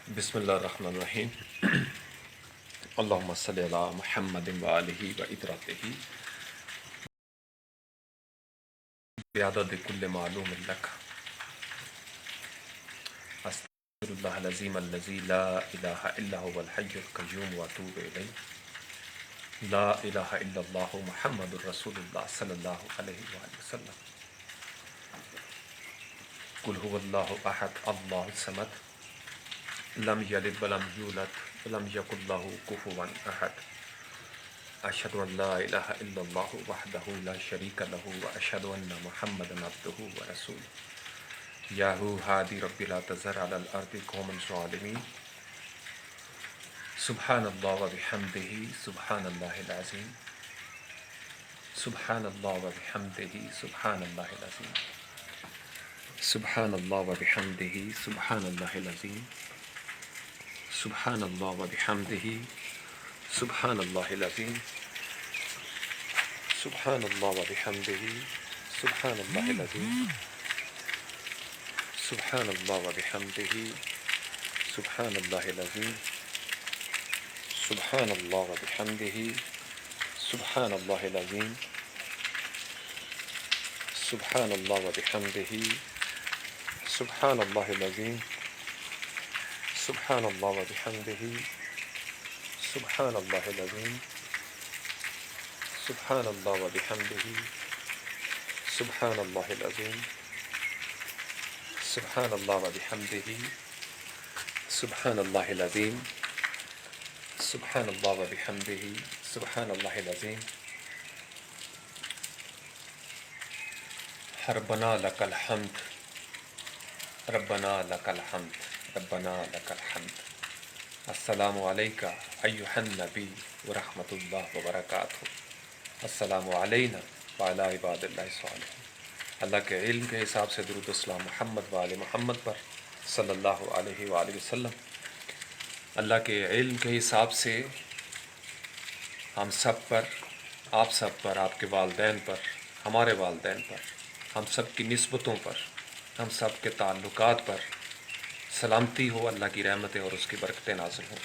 بسم اللہ الرحمن الرحیم اللہم صلی علی محمد و آلہ و اطراتہ بعدد کل معلوم لک استغفر اللہ العظیم الذی لا الہ الا هو الحی القیوم واتوب الیہ لا الہ الا اللہ محمد رسول اللہ صلی اللہ علیہ وآلہ وسلم قل هو اللہ احد اللہ الصمد لم یلد ولم یولد ولم یکن له کفوا احد اشهد ان لا الہ الا اللہ وحدہ لا شریک له واشهد ان محمدا عبدہ ورسولہ یاہو ہادی رب لا تذر علی الارض قوما ظالمین سبحان اللہ و بحمدہ سبحان اللہ العظیم سبحان اللہ و بحمدہ سبحان اللہ العظیم سبحان اللہ و بحمدہ سبحان اللہ العظیم سبحان اللہ و بحمدہ سبحان اللہ العظیم سبحان اللہ و بحمدہ سبحان اللہ العظیم سبحان اللہ و بحمدہ سبحان اللہ العظیم سبحان اللہ و بحمدہ سبحان اللہ العظیم سبحان اللہ و بحمدہ سبحان اللہ العظیم سبحان اللہ و بحمدہ سبحان اللہ العظیم سبحان اللہ و بحمدہ سبحان اللہ العظیم سبحان اللہ و بحمدہ سبحان اللہ العظیم سبحان اللہ و بحمدہ سبحان اللہ العظیم ربنا لک الحمد ربنا لک الحمد ربنا لک الحمد السلام علیکہ ایہا النبی ورحمۃ اللہ وبرکاتہ السلام علینا وعلی عباد اللہ الصالحین۔ اللہ کے علم کے حساب سے درود السلام محمد و آل محمد پر صلی اللہ علیہ وآلہ وسلم۔ اللہ کے علم کے حساب سے ہم سب پر، آپ سب پر، آپ کے والدین پر، ہمارے والدین پر، ہم سب کی نسبتوں پر، ہم سب کے تعلقات پر سلامتی ہو، اللہ کی رحمتیں اور اس کی برکتیں نازل ہوں۔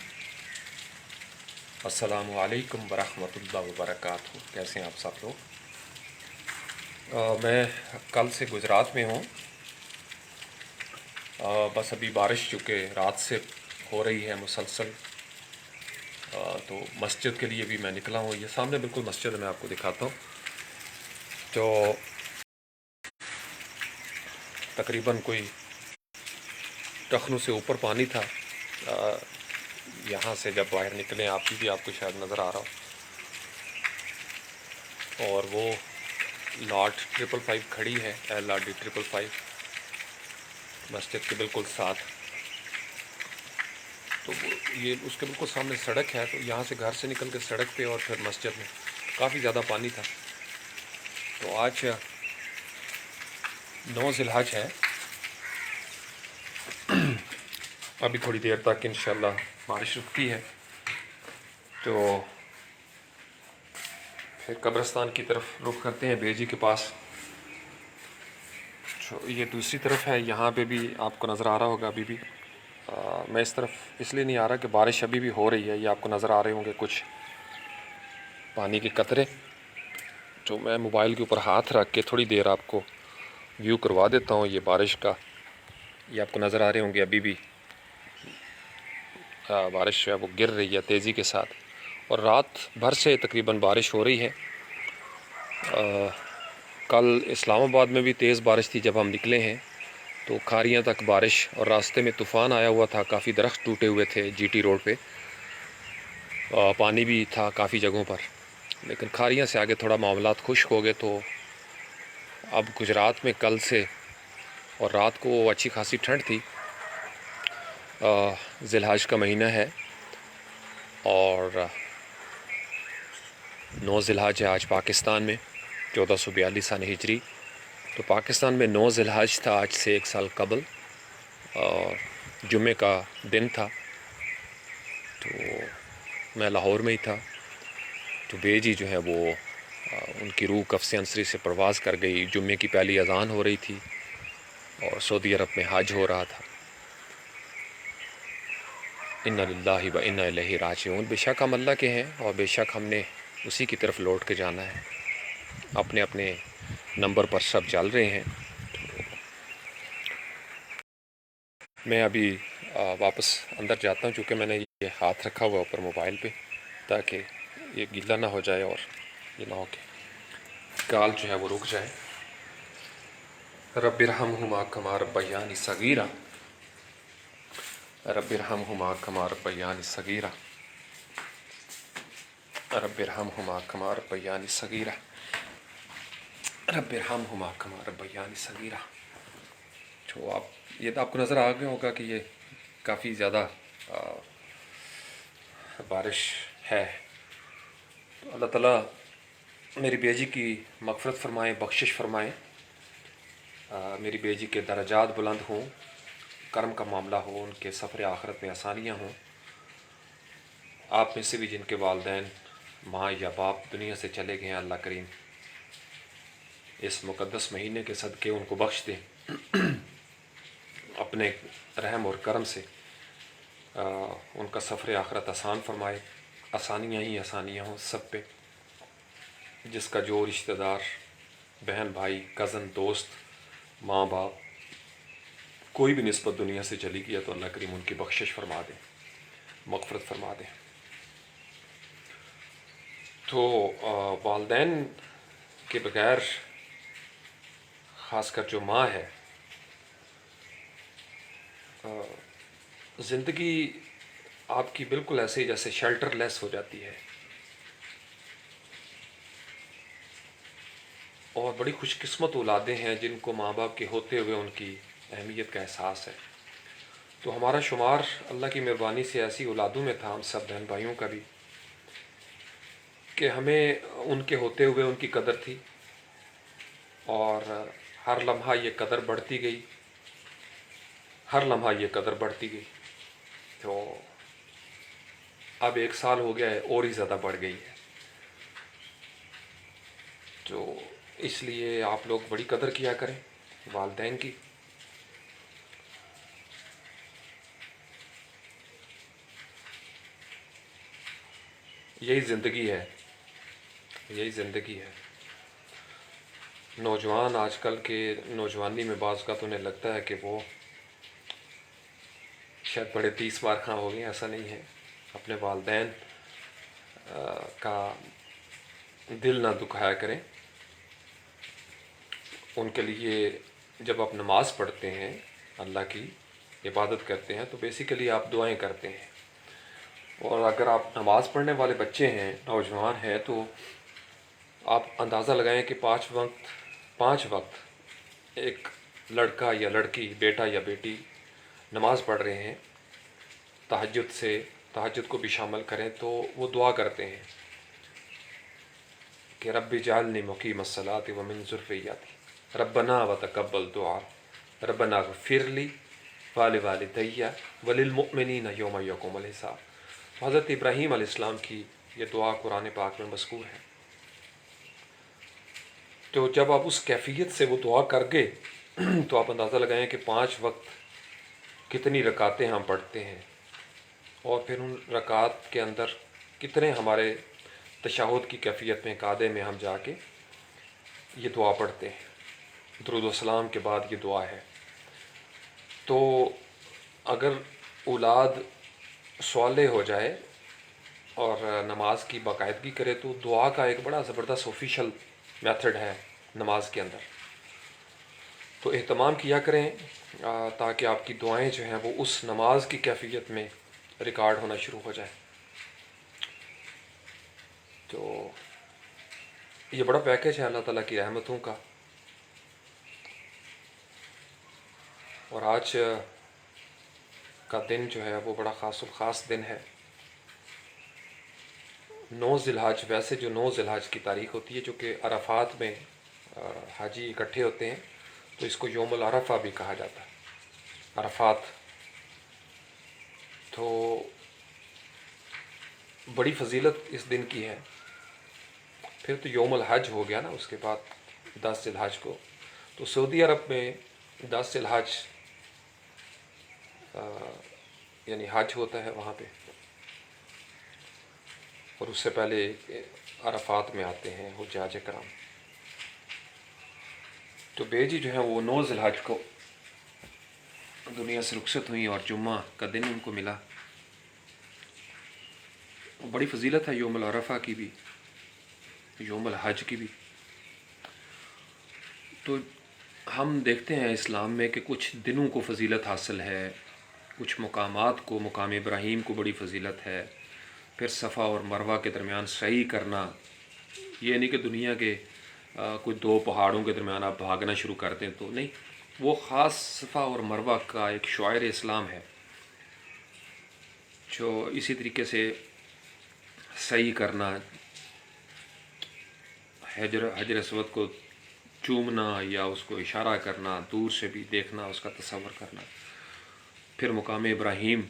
السلام علیکم ورحمۃ اللہ وبرکاتہ۔ کیسے ہیں آپ سب لوگ؟ میں کل سے گجرات میں ہوں۔ بس ابھی بارش چونکہ رات سے ہو رہی ہے مسلسل، تو مسجد کے لیے بھی میں نکلا ہوں۔ یہ سامنے بالکل مسجد میں آپ کو دکھاتا ہوں، تو تقریباً کوئی ٹخنوں سے اوپر پانی تھا۔ یہاں سے جب باہر نکلے آپ کو شاید نظر آ رہا ہو، اور وہ لاٹ 555 کھڑی ہے، LRD 555 مسجد کے بالکل ساتھ۔ تو یہ اس کے بالکل سامنے سڑک ہے، تو یہاں سے گھر سے نکل کے سڑک پہ اور پھر مسجد میں کافی زیادہ پانی تھا۔ تو آج 9 ذی الحج ہے، ابھی تھوڑی دیر تک انشاءاللہ بارش رکتی ہے تو پھر قبرستان کی طرف رخ کرتے ہیں، بیجی کے پاس۔ یہ دوسری طرف ہے، یہاں پہ بھی آپ کو نظر آ رہا ہوگا ابھی بھی۔ میں اس طرف اس لیے نہیں آ رہا کہ بارش ابھی بھی ہو رہی ہے، یہ آپ کو نظر آ رہے ہوں گے کچھ پانی کے قطرے۔ تو میں موبائل کے اوپر ہاتھ رکھ کے تھوڑی دیر آپ کو ویو کروا دیتا ہوں یہ بارش کا۔ یہ آپ کو نظر آ رہے ہوں گے ابھی بھی بارش جو ہے وہ گر رہی ہے تیزی کے ساتھ، اور رات بھر سے تقریباً بارش ہو رہی ہے۔ کل اسلام آباد میں بھی تیز بارش تھی جب ہم نکلے ہیں، تو کھاریاں تک بارش، اور راستے میں طوفان آیا ہوا تھا، کافی درخت ٹوٹے ہوئے تھے GT روڈ پہ، پانی بھی تھا کافی جگہوں پر، لیکن کھاریاں سے آگے تھوڑا معاملات خشک ہو گئے۔ تو اب گجرات میں کل سے اور رات کو اچھی خاصی ٹھنڈ تھی۔ ذی الحج کا مہینہ ہے اور 9 ذی الحج ہے آج پاکستان میں، 1442 سال ہجری۔ تو پاکستان میں 9 ذی الحج تھا آج سے 1 سال قبل، اور جمعے کا دن تھا۔ تو میں لاہور میں ہی تھا، تو بیجی جو ہے وہ ان کی روح کفس انصری سے پرواز کر گئی۔ جمعے کی پہلی اذان ہو رہی تھی اور سعودی عرب میں حج ہو رہا تھا۔ انا للہ و انا الیہ راجعون۔ بے شک ہم اللہ کے ہیں اور بے شک ہم نے اسی کی طرف لوٹ کے جانا ہے۔ اپنے اپنے نمبر پر سب چل رہے ہیں۔ میں ابھی واپس اندر جاتا ہوں، چونکہ میں نے یہ ہاتھ رکھا ہوا اوپر موبائل پہ تاکہ یہ گیلا نہ ہو جائے اور یہ نہ ہو کہ کال جو ہے وہ رک جائے۔ رب ارحمہما کما ربیانی صغیرا، رب ارحمہما کما ربیانی صغیرا، رب ارحمہما کما ربیانی صغیرا، رب ارحمہما کما ربیانی صغیرا۔ تو یہ تو آپ کو نظر آ گیا ہوگا کہ یہ کافی زیادہ بارش ہے۔ تو اللہ تعالیٰ میری بیجی کی مغفرت فرمائیں، بخشش فرمائیں، میری بیجی کے درجات بلند ہوں، کرم کا معاملہ ہو، ان کے سفر آخرت میں آسانیاں ہوں۔ آپ میں سے بھی جن کے والدین ماں یا باپ دنیا سے چلے گئے ہیں، اللہ کریم اس مقدس مہینے کے صدقے ان کو بخش دیں، اپنے رحم اور کرم سے ان کا سفر آخرت آسان فرمائے۔ آسانیاں ہی آسانیاں ہوں سب پہ، جس کا جو رشتہ دار، بہن بھائی، کزن، دوست، ماں باپ، کوئی بھی نسبت دنیا سے چلی گئی ہے تو اللہ کریم ان کی بخشش فرما دیں، مغفرت فرما دیں۔ تو والدین کے بغیر، خاص کر جو ماں ہے، زندگی آپ کی بالکل ایسے جیسے شیلٹر لیس ہو جاتی ہے، اور بڑی خوش قسمت اولادیں ہیں جن کو ماں باپ کے ہوتے ہوئے ان کی اہمیت کا احساس ہے۔ تو ہمارا شمار اللہ کی مہربانی سے ایسی اولادوں میں تھا، ہم سب بہن بھائیوں کا بھی، کہ ہمیں ان کے ہوتے ہوئے ان کی قدر تھی، اور ہر لمحہ یہ قدر بڑھتی گئی، ہر لمحہ یہ قدر بڑھتی گئی۔ تو اب 1 سال ہو گیا ہے، اور ہی زیادہ بڑھ گئی ہے۔ تو اس لیے آپ لوگ بڑی قدر کیا کریں والدین کی۔ یہی زندگی ہے، یہی زندگی ہے۔ نوجوان آج کل کے نوجوانی میں بعض کا تو انہیں لگتا ہے کہ وہ شاید بڑے 30 بار خواہ ہو گئے، ایسا نہیں ہے۔ اپنے والدین کا دل نہ دکھایا کریں۔ ان کے لیے جب آپ نماز پڑھتے ہیں، اللہ کی عبادت کرتے ہیں، تو بیسیکلی آپ دعائیں کرتے ہیں۔ اور اگر آپ نماز پڑھنے والے بچے ہیں، نوجوان ہیں، تو آپ اندازہ لگائیں کہ 5 وقت ایک لڑکا یا لڑکی، بیٹا یا بیٹی نماز پڑھ رہے ہیں، تہجد کو بھی شامل کریں تو وہ دعا کرتے ہیں کہ رب اجعلنی مقیم الصلاۃ ومن ذریتی ربنا وتقبل دعا ربنا اغفر لی ولوالدی وللمؤمنین یوم یقوم الحساب۔ حضرت ابراہیم علیہ السلام کی یہ دعا قرآن پاک میں مذکور ہے۔ تو جب آپ اس کیفیت سے وہ دعا کر گئے تو آپ اندازہ لگائیں کہ 5 وقت کتنی رکعتیں ہم پڑھتے ہیں، اور پھر ان رکعات کے اندر کتنے ہمارے تشہد کی کیفیت میں، قعدے میں ہم جا کے یہ دعا پڑھتے ہیں۔ درود و سلام کے بعد یہ دعا ہے۔ تو اگر اولاد صالح ہو جائے اور نماز کی باقاعدگی کرے تو دعا کا ایک بڑا زبردست آفیشل میتھڈ ہے نماز کے اندر۔ تو اہتمام کیا کریں تاکہ آپ کی دعائیں جو ہیں وہ اس نماز کی کیفیت میں ریکارڈ ہونا شروع ہو جائے۔ تو یہ بڑا پیکیج ہے اللہ تعالیٰ کی رحمتوں کا۔ اور آج کا دن جو ہے وہ بڑا خاص الخاص دن ہے۔ 9 ذی الحج، ویسے جو 9 ذی الحج کی تاریخ ہوتی ہے، جو کہ عرفات میں حاجی اکٹھے ہوتے ہیں، تو اس کو یوم العرفہ بھی کہا جاتا ہے، عرفات۔ تو بڑی فضیلت اس دن کی ہے۔ پھر تو یوم الحج ہو گیا نا، اس کے بعد 10 ذی الحج کو۔ تو سعودی عرب میں 10 ذی الحج یعنی حج ہوتا ہے وہاں پہ، اور اس سے پہلے عرفات میں آتے ہیں حجاج کرام. تو بیجی جو ہے وہ 9 ذی الحج کو دنیا سے رخصت ہوئی اور جمعہ کا دن ان کو ملا. بڑی فضیلت ہے یوم العرفہ کی بھی، یوم الحج کی بھی. تو ہم دیکھتے ہیں اسلام میں کہ کچھ دنوں کو فضیلت حاصل ہے، کچھ مقامات کو، مقام ابراہیم کو بڑی فضیلت ہے. پھر صفا اور مروہ کے درمیان سعی کرنا، یہ نہیں کہ دنیا کے کچھ 2 پہاڑوں کے درمیان آپ بھاگنا شروع کر دیں تو نہیں. وہ خاص صفا اور مروہ کا ایک شعائر اسلام ہے، جو اسی طریقے سے سعی کرنا، حجر اسود کو چومنا یا اس کو اشارہ کرنا، دور سے بھی دیکھنا، اس کا تصور کرنا. پھر مقام ابراہیم،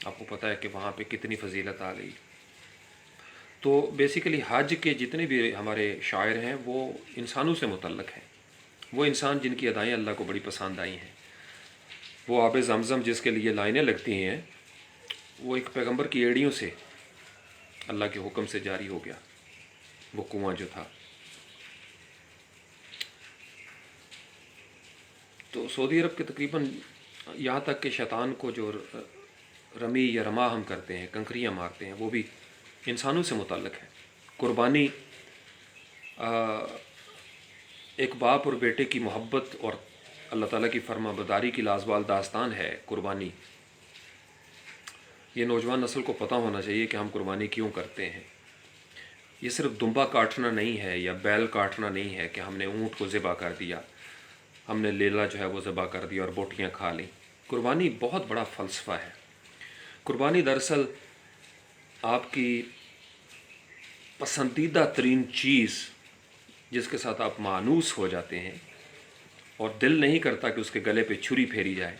آپ کو پتہ ہے کہ وہاں پہ کتنی فضیلت آ گئی. تو بیسیکلی حج کے جتنے بھی ہمارے شاعر ہیں وہ انسانوں سے متعلق ہیں، وہ انسان جن کی ادائیں اللہ کو بڑی پسند آئی ہیں. وہ آب زمزم جس کے لیے لائنیں لگتی ہیں، وہ ایک پیغمبر کی ایڑیوں سے اللہ کے حکم سے جاری ہو گیا، وہ کنواں جو تھا. تو سعودی عرب کے تقریباً یہاں تک کہ شیطان کو جو رمی یا رما ہم کرتے ہیں، کنکریاں مارتے ہیں، وہ بھی انسانوں سے متعلق ہے. قربانی ایک باپ اور بیٹے کی محبت اور اللہ تعالیٰ کی فرما برداری کی لازوال داستان ہے قربانی. یہ نوجوان نسل کو پتہ ہونا چاہیے کہ ہم قربانی کیوں کرتے ہیں. یہ صرف دمبا کاٹنا نہیں ہے یا بیل کاٹنا نہیں ہے کہ ہم نے اونٹ کو ذبح کر دیا، ہم نے لیلا جو ہے وہ ذبح کر دیا اور بوٹیاں کھا لیں. قربانی بہت بڑا فلسفہ ہے. قربانی دراصل آپ کی پسندیدہ ترین چیز جس کے ساتھ آپ مانوس ہو جاتے ہیں اور دل نہیں کرتا کہ اس کے گلے پہ چھری پھیری جائے،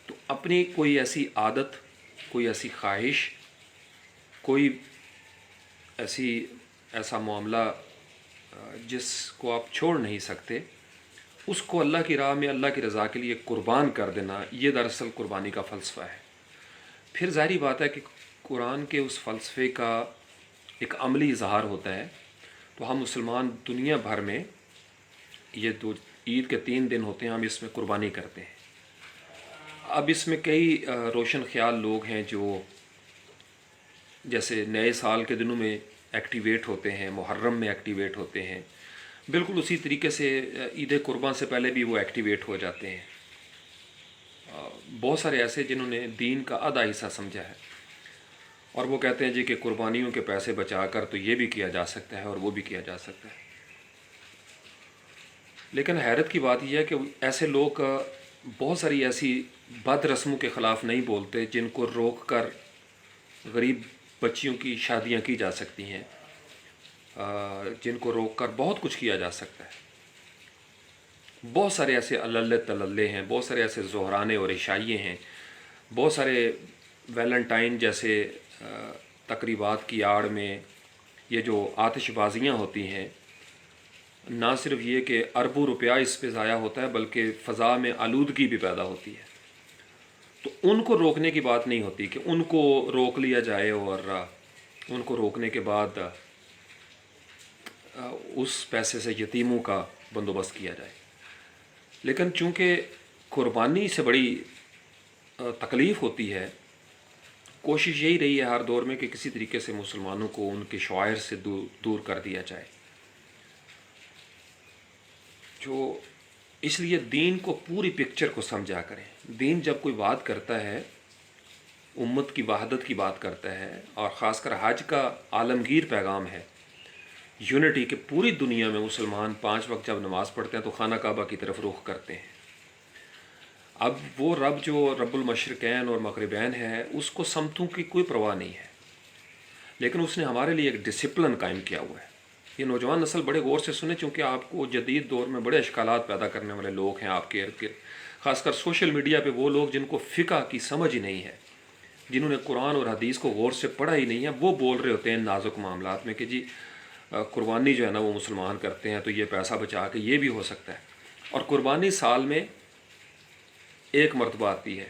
تو اپنی کوئی ایسی عادت، کوئی ایسی خواہش، کوئی ایسا معاملہ جس کو آپ چھوڑ نہیں سکتے، اس کو اللہ کی راہ میں اللہ کی رضا کے لیے قربان کر دینا، یہ دراصل قربانی کا فلسفہ ہے. پھر ظاہری بات ہے کہ قرآن کے اس فلسفے کا ایک عملی اظہار ہوتا ہے. تو ہم مسلمان دنیا بھر میں یہ عید کے 3 دن ہوتے ہیں، ہم اس میں قربانی کرتے ہیں. اب اس میں کئی روشن خیال لوگ ہیں جو جیسے نئے سال کے دنوں میں ایکٹیویٹ ہوتے ہیں، محرم میں ایکٹیویٹ ہوتے ہیں، بالکل اسی طریقے سے عید قربان سے پہلے بھی وہ ایکٹیویٹ ہو جاتے ہیں. بہت سارے ایسے جنہوں نے دین کا آدھا حصہ سمجھا ہے اور وہ کہتے ہیں جی کہ قربانیوں کے پیسے بچا کر تو یہ بھی کیا جا سکتا ہے اور وہ بھی کیا جا سکتا ہے. لیکن حیرت کی بات یہ ہے کہ ایسے لوگ بہت ساری ایسی بد رسموں کے خلاف نہیں بولتے جن کو روک کر غریب بچیوں کی شادیاں کی جا سکتی ہیں، جن کو روک کر بہت کچھ کیا جا سکتا ہے. بہت سارے ایسے اللہ تللے ہیں، بہت سارے ایسے زہرانے اور عشائیے ہیں، بہت سارے ویلنٹائن جیسے تقریبات کی آڑ میں یہ جو آتش بازیاں ہوتی ہیں، نہ صرف یہ کہ اربوں روپیہ اس پہ ضائع ہوتا ہے بلکہ فضا میں آلودگی بھی پیدا ہوتی ہے. تو ان کو روکنے کی بات نہیں ہوتی کہ ان کو روک لیا جائے اور ان کو روکنے کے بعد اس پیسے سے یتیموں کا بندوبست کیا جائے. لیکن چونکہ قربانی سے بڑی تکلیف ہوتی ہے، کوشش یہی رہی ہے ہر دور میں کہ کسی طریقے سے مسلمانوں کو ان کے شعائر سے دور کر دیا جائے. جو اس لیے دین کو پوری پکچر کو سمجھا کریں. دین جب کوئی بات کرتا ہے، امت کی وحدت کی بات کرتا ہے، اور خاص کر حج کا عالمگیر پیغام ہے یونٹی، کہ پوری دنیا میں مسلمان 5 وقت جب نماز پڑھتے ہیں تو خانہ کعبہ کی طرف رخ کرتے ہیں. اب وہ رب جو رب المشرقین اور مغربین ہے، اس کو سمتوں کی کوئی پرواہ نہیں ہے، لیکن اس نے ہمارے لیے ایک ڈسپلن قائم کیا ہوا ہے. یہ نوجوان نسل بڑے غور سے سنیں، چونکہ آپ کو جدید دور میں بڑے اشکالات پیدا کرنے والے لوگ ہیں آپ کے ارد گرد، خاص کر سوشل میڈیا پہ وہ لوگ جن کو فقہ کی سمجھ ہی نہیں ہے، جنہوں نے قرآن اور حدیث کو غور سے پڑھا ہی نہیں ہے، وہ بول رہے ہوتے ہیں نازک معاملات میں کہ جی قربانی جو ہے نا وہ مسلمان کرتے ہیں تو یہ پیسہ بچا کے یہ بھی ہو سکتا ہے. اور قربانی سال میں 1 مرتبہ آتی ہے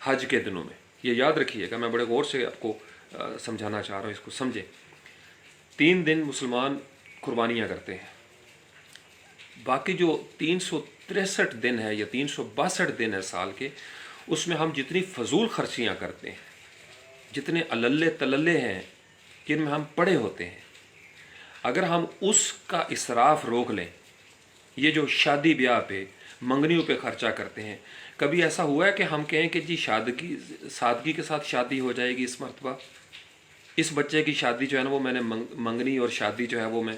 حج کے دنوں میں. یہ یاد رکھیے گا، میں بڑے غور سے آپ کو سمجھانا چاہ رہا ہوں، اس کو سمجھیں۔ 3 دن مسلمان قربانیاں کرتے ہیں، باقی جو 363 دن ہے یا 362 دن ہے سال کے، اس میں ہم جتنی فضول خرچیاں کرتے ہیں، جتنے الللے تللے ہیں جن میں ہم پڑے ہوتے ہیں، اگر ہم اس کا اسراف روک لیں، یہ جو شادی بیاہ پہ منگنیوں پہ خرچہ کرتے ہیں، کبھی ایسا ہوا ہے کہ ہم کہیں کہ جی سادگی کے ساتھ شادی ہو جائے گی اس مرتبہ، اس بچے کی شادی جو ہے نا وہ میں نے منگنی اور شادی جو ہے وہ میں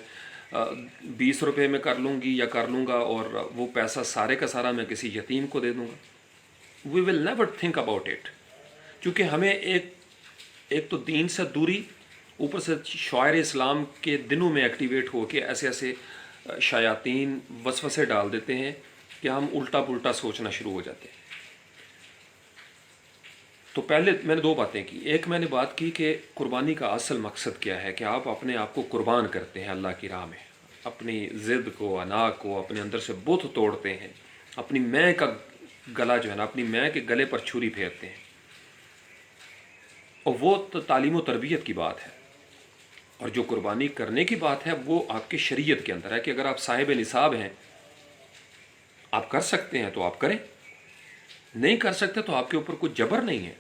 20 روپے میں کر لوں گی یا کر لوں گا، اور وہ پیسہ سارے کا سارا میں کسی یتیم کو دے دوں گا؟ We will never think about it, کیونکہ ہمیں ایک تو دین سے دوری، اوپر سے شعائر اسلام کے دنوں میں ایکٹیویٹ ہو کے ایسے ایسے شیاطین وسوسے ڈال دیتے ہیں کہ ہم الٹا پلٹا سوچنا شروع ہو جاتے ہیں۔ تو پہلے میں نے 2 باتیں کی، ایک میں نے بات کی کہ قربانی کا اصل مقصد کیا ہے، کہ آپ اپنے آپ کو قربان کرتے ہیں اللہ کی راہ میں، اپنی ضد کو، انا کو، اپنے اندر سے بت توڑتے ہیں، اپنی میں کا گلا جو ہے نا، اپنی میں کے گلے پر چھری پھیرتے ہیں، اور وہ تعلیم و تربیت کی بات ہے۔ اور جو قربانی کرنے کی بات ہے وہ آپ کی شریعت کے اندر ہے کہ اگر آپ صاحب نصاب ہیں، آپ کر سکتے ہیں تو آپ کریں، نہیں کر سکتے تو آپ کے اوپر کوئی جبر نہیں ہے،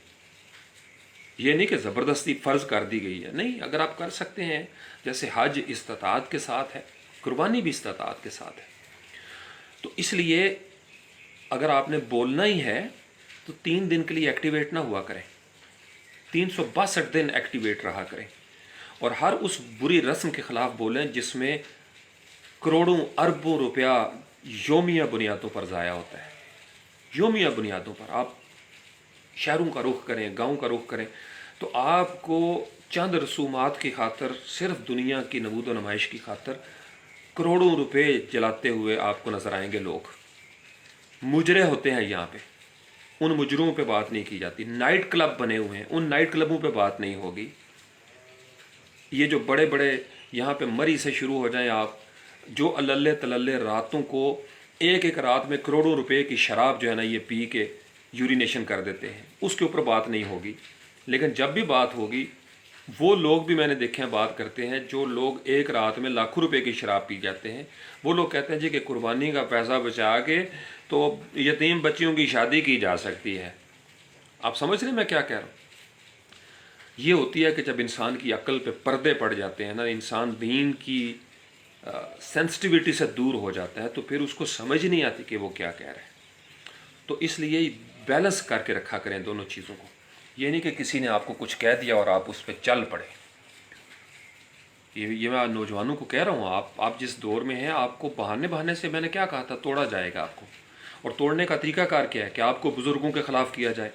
یہ نہیں کہ زبردستی فرض کر دی گئی ہے، نہیں، اگر آپ کر سکتے ہیں، جیسے حج استطاعت کے ساتھ ہے، قربانی بھی استطاعت کے ساتھ ہے۔ تو اس لیے اگر آپ نے بولنا ہی ہے تو 3 دن کے لیے ایکٹیویٹ نہ ہوا کریں، 362 دن ایکٹیویٹ رہا کریں، اور ہر اس بری رسم کے خلاف بولیں جس میں کروڑوں اربوں روپیہ یومیہ بنیادوں پر ضائع ہوتا ہے۔ یومیہ بنیادوں پر آپ شہروں کا رخ کریں، گاؤں کا رخ کریں، تو آپ کو چند رسومات کی خاطر، صرف دنیا کی نمود و نمائش کی خاطر کروڑوں روپے جلاتے ہوئے آپ کو نظر آئیں گے۔ لوگ مجرے ہوتے ہیں یہاں پہ، ان مجرموں پہ بات نہیں کی جاتی۔ نائٹ کلب بنے ہوئے ہیں، ان نائٹ کلبوں پہ بات نہیں ہوگی۔ یہ جو بڑے بڑے یہاں پہ مری سے شروع ہو جائیں آپ، جو الللے تللے راتوں کو ایک رات میں کروڑوں روپے کی شراب جو ہے نا یہ پی کے یورینیشن کر دیتے ہیں، اس کے اوپر بات نہیں ہوگی۔ لیکن جب بھی بات ہوگی، وہ لوگ بھی میں نے دیکھے ہیں بات کرتے ہیں، جو لوگ ایک رات میں لاکھوں روپے کی شراب پی جاتے ہیں، وہ لوگ کہتے ہیں جی کہ قربانی کا پیسہ بچا کے تو یتیم بچیوں کی شادی کی جا سکتی ہے۔ آپ سمجھ رہے ہیں میں کیا کہہ رہا ہوں؟ یہ ہوتی ہے کہ جب انسان کی عقل پہ پردے پڑ جاتے ہیں نا، انسان دین کی سینسٹیوٹی سے دور ہو جاتا ہے، تو پھر اس کو سمجھ نہیں آتی کہ وہ کیا کہہ رہا ہے۔ تو اس لیے بیلنس کر کے رکھا کریں دونوں چیزوں کو، یہ نہیں کہ کسی نے آپ کو کچھ کہہ دیا اور آپ اس پہ چل پڑے۔ یہ میں نوجوانوں کو کہہ رہا ہوں، آپ جس دور میں ہیں، آپ کو بہانے سے میں نے کیا کہا تھا، توڑا جائے گا آپ کو، اور توڑنے کا طریقہ کار کیا ہے کہ آپ کو بزرگوں کے خلاف کیا جائے۔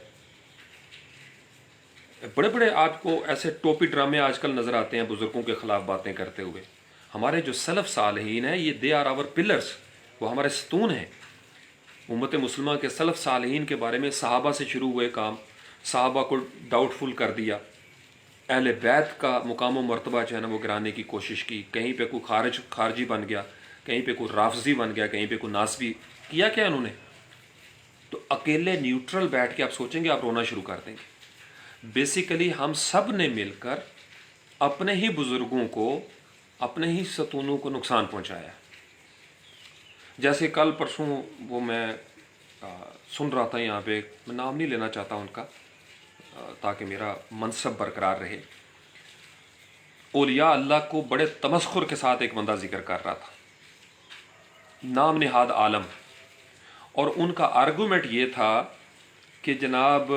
بڑے بڑے آپ کو ایسے ٹوپی ڈرامے آج کل نظر آتے ہیں بزرگوں کے خلاف باتیں کرتے ہوئے۔ ہمارے جو سلف صالحین ہیں، یہ دے آر آور پلرز، وہ ہمارے ستون ہیں۔ امت مسلمہ کے سلف صالحین کے بارے میں صحابہ سے شروع ہوئے کام، صحابہ کو ڈاؤٹ فل کر دیا، اہل بیت کا مقام و مرتبہ جو ہے نا وہ گرانے کی کوشش کی، کہیں پہ کوئی خارجی بن گیا، کہیں پہ کوئی رافضی بن گیا، کہیں پہ کوئی ناسبی کیا انہوں نے۔ تو اکیلے نیوٹرل بیٹھ کے آپ سوچیں گے، آپ رونا شروع کر دیں گے۔ بیسیکلی ہم سب نے مل کر اپنے ہی بزرگوں کو، اپنے ہی ستونوں کو نقصان پہنچایا۔ جیسے کل پرسوں وہ میں سن رہا تھا یہاں پہ، میں نام نہیں لینا چاہتا ان کا تاکہ میرا منصب برقرار رہے، اولیاء اللہ کو بڑے تمسخر کے ساتھ ایک بندہ ذکر کر رہا تھا، نام نہاد عالم، اور ان کا آرگومنٹ یہ تھا کہ جناب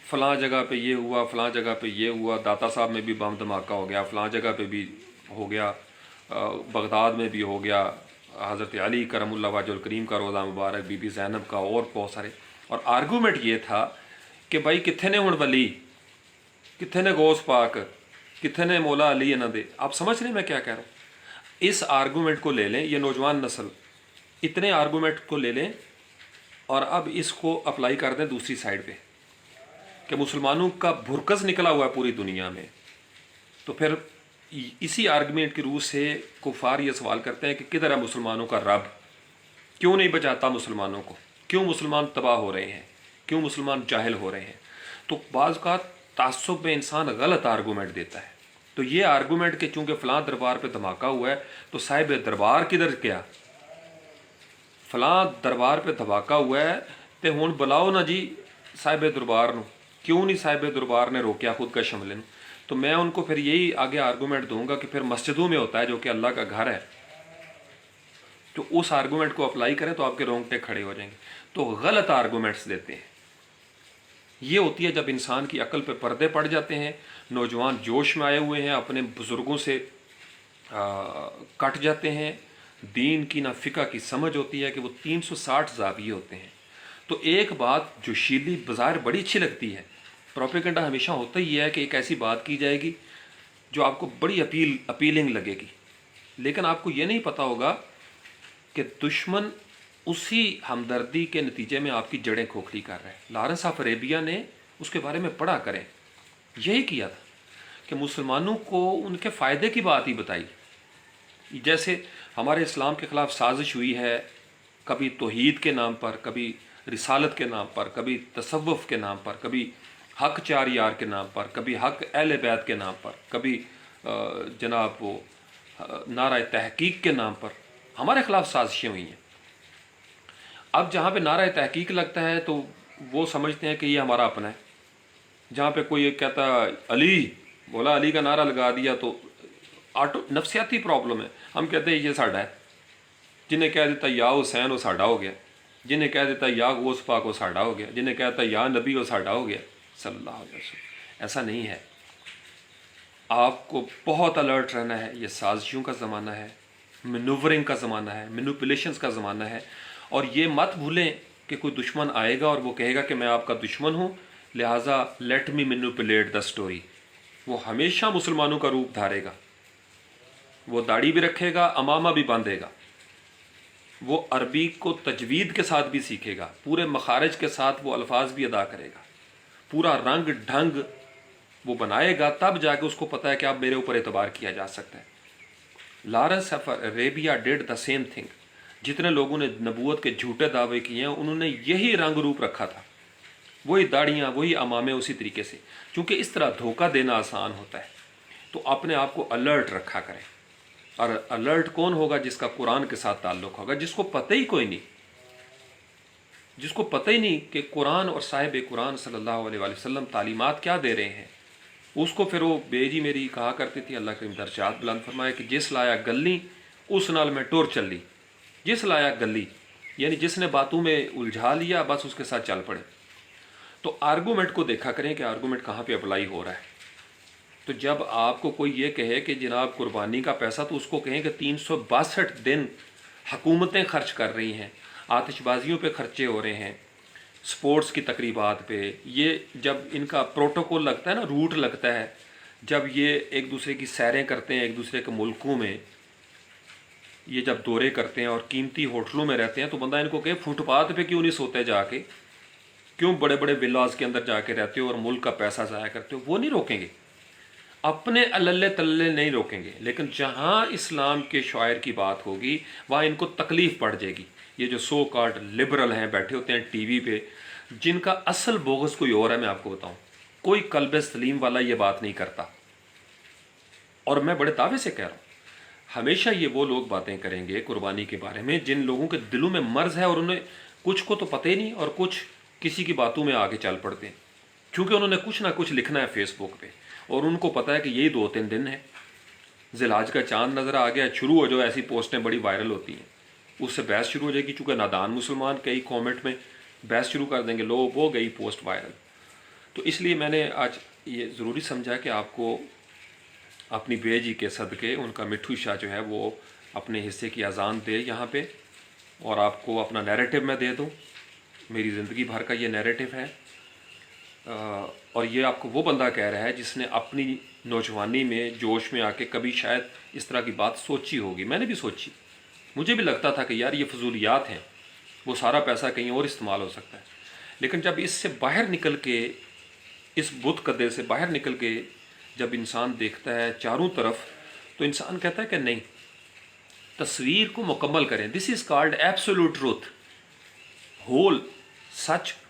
فلاں جگہ پہ یہ ہوا، فلاں جگہ پہ یہ ہوا، داتا صاحب میں بھی بم دھماکہ ہو گیا، فلاں جگہ پہ بھی ہو گیا، بغداد میں بھی ہو گیا، حضرت علی کرم اللہ وجہ الکریم کا روزہ مبارک، بی بی زینب کا، اور بہت سارے۔ اور آرگومنٹ یہ تھا کہ بھائی کتنے نے ہن ولی، کتنے نے غوث پاک، کتنے نے مولا علی انہاں دے۔ آپ سمجھ رہے ہیں میں کیا کہہ رہا ہوں؟ اس آرگومنٹ کو لے لیں، یہ نوجوان نسل اتنے آرگومنٹ کو لے لیں اور اب اس کو اپلائی کر دیں دوسری سائڈ پہ کہ مسلمانوں کا بھرکس نکلا ہوا ہے پوری دنیا میں، تو پھر اسی آرگومنٹ کی روح سے کفار یہ سوال کرتے ہیں کہ کدھر ہے مسلمانوں کا رب، کیوں نہیں بچاتا مسلمانوں کو، کیوں مسلمان تباہ ہو رہے ہیں؟ کیوں مسلمان جاہل ہو رہے ہیں؟ تو بعض کا تعصب میں انسان غلط آرگومنٹ دیتا ہے. تو یہ آرگومنٹ کہ چونکہ فلاں دربار پہ دھماکہ ہوا ہے تو صاحب دربار کدھر کیا؟ فلاں دربار پہ دھماکہ ہوا ہے تو ہوں بلاؤ نا جی صاحب دربار نو. کیوں نہیں صاحب دربار نے روکیا خود کا شملے نو؟ تو میں ان کو پھر یہی آگے آرگومنٹ دوں گا کہ پھر مسجدوں میں ہوتا ہے جو کہ اللہ کا گھر ہے، تو اس آرگومنٹ کو اپلائی کریں تو آپ کے رونگٹے کھڑے ہو جائیں گے. تو غلط آرگومنٹس دیتے ہیں. یہ ہوتی ہے جب انسان کی عقل پہ پردے پڑ جاتے ہیں، نوجوان جوش میں آئے ہوئے ہیں، اپنے بزرگوں سے کٹ جاتے ہیں، دین کی نہ فقہ کی سمجھ ہوتی ہے کہ وہ 360 زاویے ہوتے ہیں. تو ایک بات جو شیلی بظاہر بڑی اچھی لگتی ہے، پروپیگنڈا ہمیشہ ہوتا ہی ہے کہ ایک ایسی بات کی جائے گی جو آپ کو بڑی اپیلنگ لگے گی، لیکن آپ کو یہ نہیں پتہ ہوگا کہ دشمن اسی ہمدردی کے نتیجے میں آپ کی جڑیں کھوکھلی کر رہے ہیں. لارنس آف اریبیا نے اس کے بارے میں پڑھا کریں، یہی کیا تھا کہ مسلمانوں کو ان کے فائدے کی بات ہی بتائی. جیسے ہمارے اسلام کے خلاف سازش ہوئی ہے، کبھی توحید کے نام پر، کبھی رسالت کے نام پر، کبھی تصوف کے نام پر، کبھی حق چار یار کے نام پر، کبھی حق اہل بیت کے نام پر، کبھی جناب وہ نعرہ تحقیق کے نام پر ہمارے خلاف سازشیں ہوئی ہیں. اب جہاں پہ نعرہ تحقیق لگتا ہے تو وہ سمجھتے ہیں کہ یہ ہمارا اپنا ہے. جہاں پہ کوئی کہتا علی بولا، علی کا نعرہ لگا دیا تو نفسیاتی پرابلم ہے. ہم کہتے ہیں یہ ساڈا ہے. جنہیں کہہ دیتا یا حسین وہ ساڈا ہو گیا، جنہیں کہہ دیتا یا غوث پاک وہ ساڈا ہو گیا، جنہیں کہتا یا نبی وہ ساڈا ہو گیا صلی اللہ علیہ وسلم. ایسا نہیں ہے. آپ کو بہت الرٹ رہنا ہے. یہ سازشوں کا زمانہ ہے، مینوورنگ کا زمانہ ہے، مینوپولیشنز کا زمانہ ہے. اور یہ مت بھولیں کہ کوئی دشمن آئے گا اور وہ کہے گا کہ میں آپ کا دشمن ہوں لہٰذا لیٹ می مینوپولیٹ دا سٹوری. وہ ہمیشہ مسلمانوں کا روپ دھارے گا، وہ داڑھی بھی رکھے گا، امامہ بھی باندھے گا، وہ عربی کو تجوید کے ساتھ بھی سیکھے گا، پورے مخارج کے ساتھ وہ الفاظ بھی ادا کرے گا، پورا رنگ ڈھنگ وہ بنائے گا، تب جا کے اس کو پتہ ہے کہ اب میرے اوپر اعتبار کیا جا سکتا ہے. Lawrence of Arabia did the same thing. جتنے لوگوں نے نبوت کے جھوٹے دعوے کیے ہیں انہوں نے یہی رنگ روپ رکھا تھا، وہی داڑیاں، وہی امامے، اسی طریقے سے. چونکہ اس طرح دھوکہ دینا آسان ہوتا ہے تو اپنے آپ کو الرٹ رکھا کریں. اور الرٹ کون ہوگا؟ جس کا قرآن کے ساتھ تعلق ہوگا، جس کو پتہ ہی کوئی نہیں، جس کو پتہ ہی نہیں کہ قرآن اور صاحب قرآن صلی اللہ علیہ وآلہ وسلم تعلیمات کیا دے رہے ہیں. اس کو پھر وہ بیجی میری کہا کرتی تھی، اللہ کریم درجات بلند فرمائے، کہ جس لایا گلی اس نال میں ٹور چلی. جس لایا گلی یعنی جس نے باتوں میں الجھا لیا بس اس کے ساتھ چل پڑے. تو آرگومنٹ کو دیکھا کریں کہ آرگومنٹ کہاں پہ اپلائی ہو رہا ہے. تو جب آپ کو کوئی یہ کہے کہ جناب قربانی کا پیسہ، تو اس کو کہیں کہ 362 دن حکومتیں خرچ کر رہی ہیں، آتش بازیوں پہ خرچے ہو رہے ہیں، سپورٹس کی تقریبات پہ. یہ جب ان کا پروٹوکول لگتا ہے نا، روٹ لگتا ہے، جب یہ ایک دوسرے کی سیریں کرتے ہیں، ایک دوسرے کے ملکوں میں یہ جب دورے کرتے ہیں اور قیمتی ہوٹلوں میں رہتے ہیں، تو بندہ ان کو کہ فٹ پاتھ پہ کیوں نہیں سوتے جا کے، کیوں بڑے بڑے ولاز کے اندر جا کے رہتے ہو اور ملک کا پیسہ ضائع کرتے ہو. وہ نہیں روکیں گے، اپنے اللہ تلے نہیں روکیں گے. لیکن جہاں اسلام کے شاعر کی بات ہوگی وہاں ان کو تکلیف پڑ جائے گی. یہ جو سو کارڈ لبرل ہیں بیٹھے ہوتے ہیں ٹی وی پہ، جن کا اصل بغض کوئی اور ہے، میں آپ کو بتاؤں، کوئی قلب سلیم والا یہ بات نہیں کرتا. اور میں بڑے دعوے سے کہہ رہا ہوں، ہمیشہ یہ وہ لوگ باتیں کریں گے قربانی کے بارے میں جن لوگوں کے دلوں میں مرض ہے، اور انہیں کچھ کو تو پتہ ہی نہیں اور کچھ کسی کی باتوں میں آگے چل پڑتے ہیں، کیونکہ انہوں نے کچھ نہ کچھ لکھنا ہے فیس بک پہ، اور ان کو پتہ ہے کہ یہی 2-3 دن ہے، ذی الحج کا چاند نظر آ گیا، شروع ہو جو ایسی پوسٹیں بڑی وائرل ہوتی ہیں، اس سے بحث شروع ہو جائے گی. چونکہ نادان مسلمان کئی کامنٹ میں بحث شروع کر دیں گے، لو وہ گئی پوسٹ وائرل. تو اس لیے میں نے آج یہ ضروری سمجھا کہ آپ کو اپنی بے جی کے صدقے ان کا مٹھو شاہ جو ہے وہ اپنے حصے کی اذان دے یہاں پہ، اور آپ کو اپنا نیریٹو میں دے دوں. میری زندگی بھر کا یہ نیریٹو ہے، اور یہ آپ کو وہ بندہ کہہ رہا ہے جس نے اپنی نوجوانی میں جوش میں آ کے کبھی شاید اس طرح کی بات سوچی ہوگی. میں نے بھی سوچی، مجھے بھی لگتا تھا کہ یار یہ فضولیات ہیں، وہ سارا پیسہ کہیں اور استعمال ہو سکتا ہے. لیکن جب اس سے باہر نکل کے، اس بت قدے سے باہر نکل کے جب انسان دیکھتا ہے چاروں طرف، تو انسان کہتا ہے کہ نہیں، تصویر کو مکمل کریں. This is called absolute truth. Whole سچ